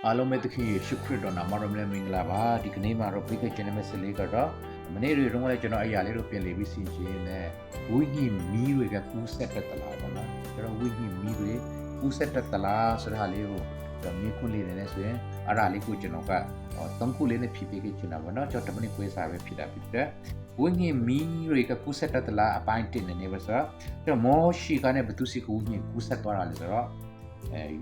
အားလုံးပဲတခင်ယေရှုခရစ်တော်နာမတော်နဲ့မင်္ဂလာပါဒီကနေ့မှာတော့ဖိတ်ခဲ့ခြင်းနဲ့ဆက်လေးကတော့မနေ့တွေတုန်းကလည်းကျွန်တော်အရာလေးတို့ပြင်လေပြီးစီခြင်းနဲ့ဝိညာဉ်မီးတွေကကူးဆက်တတ်လားပေါ့နော်ကျွန်တော်ဝိညာဉ်မီးတွေကူးဆက်တတ်လားဆိုတာလေးကိုကျွန်တော်မြေခွန်းလေးနဲ့ဆိုရင်အဲ့ဒါလေးကိုကျွန်တော်ကသုံးခုလေးနဲ့ဖြည့်ပေးခဲ့ချင်တာပေါ့နော်ကျွန်တော်10မိနစ်ခွဲစာပဲဖြစ်တာဖြစ်တယ်ဝိညာဉ်မီးတွေကကူးဆက်တတ်လားအပိုင်း1နဲ့နေပါဆိုတော့ကျွန်တော်မောရှိကနဲ့ဘသူစီကူဝိညာဉ်ကူးဆက်သွားတာလေဆိုတော့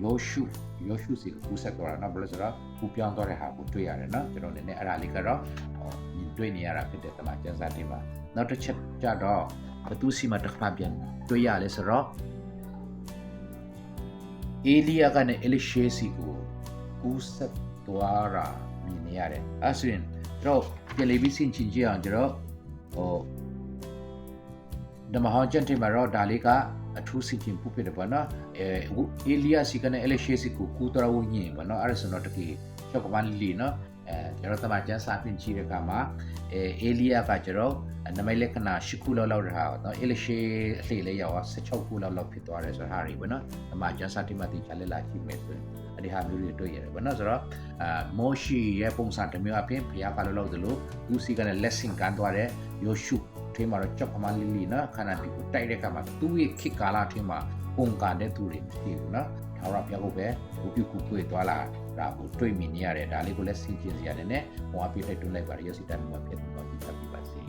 ယောရှုစီကူးဆက်သွားတာနော်ဘယ်လိုဆိုတော့ကူပြောင်းသွားတဲ့ဟာကိုတွေ့ရတယ်နော်ကျွန်တော်လည်းအဲ့ဒါလေးကတော့တွေ့နေရတာဖြစ်တဲ့တမန်ကျမ်းစာတွေမှာနောက်တစ်ချက်ကြတော့ဘသူစီမှာတစ်ခါပြန်တွေ့ရလဲဆိုတော့အေလီယာကနဲ့အလရှေစီကိုကူးဆက်သွားတာမြင်နေရတယ်အဲ့ဆိုရင်ကျွန်တော်ပြန်လေးပြီးဆင်ခြင်ကြည့်အောင်ကျွန်တော်ဓမ္မဟောင်းကျမ်းထဲမှာတော့ဒါလေးကအထူးစီခြင်းပူဖြစ်တယ်ပေါ့နော်အေလီယာစီကနဲ့အလရှေစီကိုကူတော်ဝညင်ပေါ့နော်အဲ့ဒါဆိုတော့တကယ်ချောက်ကမန်လီနော်ကျွန်တော်တမန်ကျမ်းစာပြင်ကြည့်တဲ့အခါမှာအေလီယာကကျွန်တော်နမိတ်လက္ခဏာ10ခုလောက်ထားတော့နော်အလရှေအလှလေးရောက်16ခုလောက်ဖြစ်သွားတယ်ဆိုတော့ဟာရီပေါ့နော်တမန်ကျမ်းစာတိမတိချလက်လာကြည့်မယ်ဆိုရင်အဲ့ဒီဟာမျိုးတွေတွေ့ရတယ်ပေါ့နော်ဆိုတော့မောရှိရဲ့ပုံစံတစ်မျိုးအပြင်ဘုရားကလောက်သလိုသူစီကလည်း lesson ကန်သွားတယ်ယောရှုထဲမှာတော့ကြောက်ကမလီလီနော်ခန္ဓာတီကိုတိုက်တဲ့အခါမှာသူ့ရဲ့ခေတ်ကာလထဲမှာပုံကန်တဲ့သူတွေမရှိဘူးနော်ထာဝရဘုရားကိုပဲဘုပြုကူပွေသွားလာဒါကိုတွေ့မြင်နေရတယ်ဒါလေးကိုလည်းစီကျင်စရာနဲ့ဟောအပြည့်တိုက်တွန်းလိုက်ပါရရစီတမ်းမှာဖြစ်သွားပြီပါစေ